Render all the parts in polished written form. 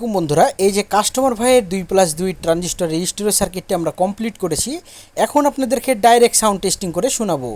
আলাইকুম বন্ধুরা, এই যে কাস্টমার ভাইয়ের 2+2 ট্রানজিস্টর রেজিস্টরের সার্কিটটি আমরা কমপ্লিট করেছি। এখন আপনাদেরকে ডাইরেক্ট সাউন্ড টেস্টিং করে শোনাবো।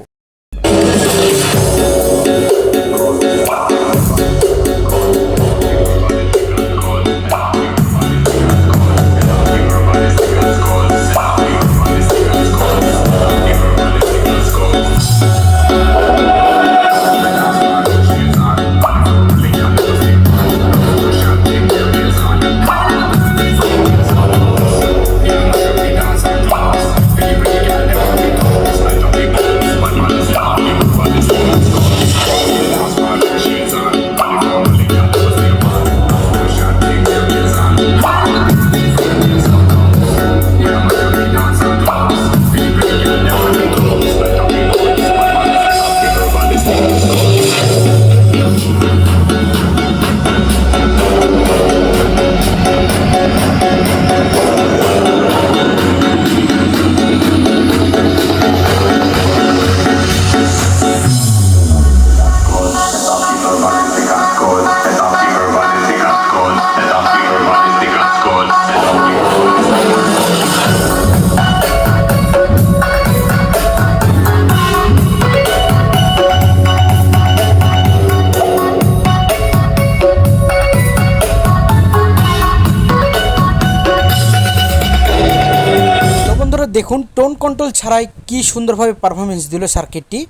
দেখুন টোন কন্ট্রোল ছাড়াই কি সুন্দরভাবে পারফরমেন্স দিল সার্কিটটি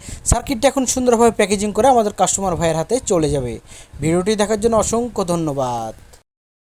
এখন সুন্দরভাবে প্যাকেজিং করে আমাদের কাস্টমার ভাইয়ের হাতে চলে যাবে। ভিডিওটি দেখার জন্য অসংখ্য ধন্যবাদ।